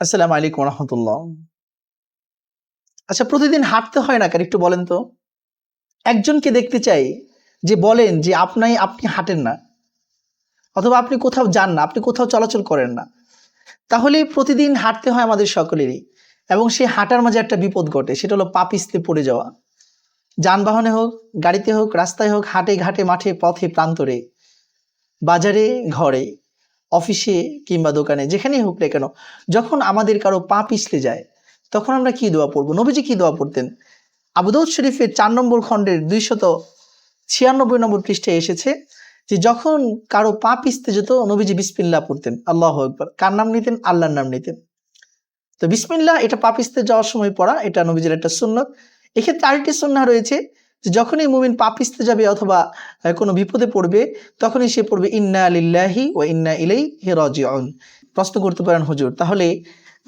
আসসালামু আলাইকুম রহমতুল্লাহ। আচ্ছা, প্রতিদিন হাঁটতে হয় না কেন একটু বলেন তো? একজনকে দেখতে চাই যে বলেন যে আপনি হাঁটেন না, অথবা আপনি কোথাও যান না, আপনি কোথাও চলাচল করেন না। তাহলে প্রতিদিন হাঁটতে হয় আমাদের সকলেরই, এবং সেই হাঁটার মাঝে একটা বিপদ ঘটে, সেটা হলো পা পিছলে পড়ে যাওয়া। যানবাহনে হোক, গাড়িতে হোক, রাস্তায় হোক, হাটে ঘাটে, মাঠে পথে প্রান্তরে, বাজারে, ঘরে, অফিসে কিংবা দোকানে, যেখানেই হোক না কেন, যখন আমাদের কারো পা পিছলে যায় তখন আমরা কি দোয়া পড়বো? নবীজি কি দোয়া পড়তেন? আবু দাউদ শরীফের 4 নম্বর খণ্ডের 296 নম্বর পৃষ্ঠায় এসেছে যে যখন কারো পা পিছতে যেত নবীজি বিসমিল্লাহ পড়তেন। আল্লাহু আকবার। কার নাম নিতেন? আল্লাহর নাম নিতেন। তো বিসমিল্লাহ এটা পা পিছতে যাওয়ার সময় পড়া, এটা নবীজির একটা সুন্নত। এক্ষেত্রে আরেকটি সুন্নাহ রয়েছে যে যখনই মুমিন পা পিছতে যাবে অথবা কোনো বিপদে পড়বে, তখনই সে পড়বে ইন্না লিল্লাহি ওয়া ইন্না ইলাইহি রাজিউন। প্রশ্ন করতে পারেন, হুজুর তাহলে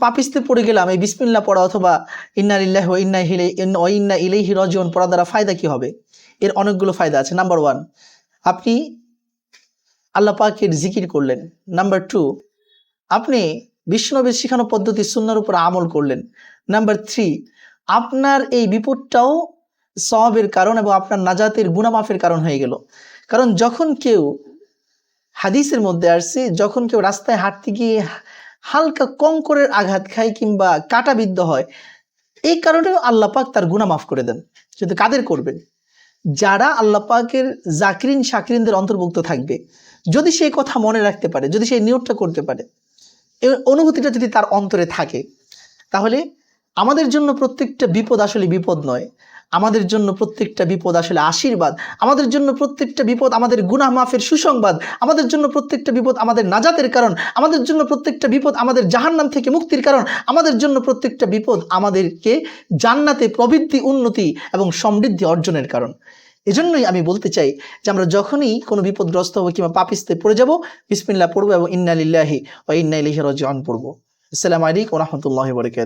পা পিছতে পড়ে গেলাম, এই বিসমিল্লাহ পড়া অথবা ইন্না লিল্লাহি ওয়া ইন্না ইলাইহি রাজিউন পড়া দ্বারা ফায়দা কি হবে? এর অনেকগুলো ফায়দা আছে। নাম্বার 1, আপনি আল্লাহ পাকের জিকির করলেন। নাম্বার 2, আপনি বিশ্বনবীর শিখানো পদ্ধতি সুন্নাহর উপর আমল করলেন। নাম্বার 3, আপনার এই বিপদটাও সওয়াবের কারণ এবং আপনার নাজাতের গুনাহ মাফের কারণ হয়ে গেল। কারণ যখন কেউ, হাদিসের মধ্যে আসছে, যখন কেউ রাস্তায় হাঁটতে গিয়ে হালকা কঙ্করের আঘাত খায় কিংবা কাঁটাবিদ্ধ হয়, এই কারণেও আল্লাহ পাক তার গুনাহ মাফ করে দেন। কিন্তু কাদের করবেন? যারা আল্লাহ পাকের জাকিরিন শাকিরিনদের অন্তর্ভুক্ত থাকবে। যদি সেই কথা মনে রাখতে পারে, যদি সেই নিয়তটা করতে পারে, এই অনুভূতিটা যদি তার অন্তরে থাকে, তাহলে আমাদের জন্য প্রত্যেকটা বিপদ আসলে বিপদ নয়, আমাদের জন্য প্রত্যেকটা বিপদ আসলে আশীর্বাদ। আমাদের জন্য প্রত্যেকটা বিপদ আমাদের গুনাহ মাফের সুসংবাদ। আমাদের জন্য প্রত্যেকটা বিপদ আমাদের নাজাতের কারণ। আমাদের জন্য প্রত্যেকটা বিপদ আমাদের জাহান্নাম থেকে মুক্তির কারণ। আমাদের জন্য প্রত্যেকটা বিপদ আমাদেরকে জান্নাতে প্রবৃদ্ধি, উন্নতি এবং সমৃদ্ধি অর্জনের কারণ। এজন্যই আমি বলতে চাই যে আমরা যখনই কোনো বিপদগ্রস্ত হবো কিংবা পা পিছলে পড়ে যাব, বিসমিল্লাহ পড়বো এবং ইন্না লিল্লাহি ওয়া ইন্না ইলাইহি রাজিউন পড়বো। আসসালামু আলাইকুম ওয়া রাহমাতুল্লাহি ওয়া বারাকাতুহু।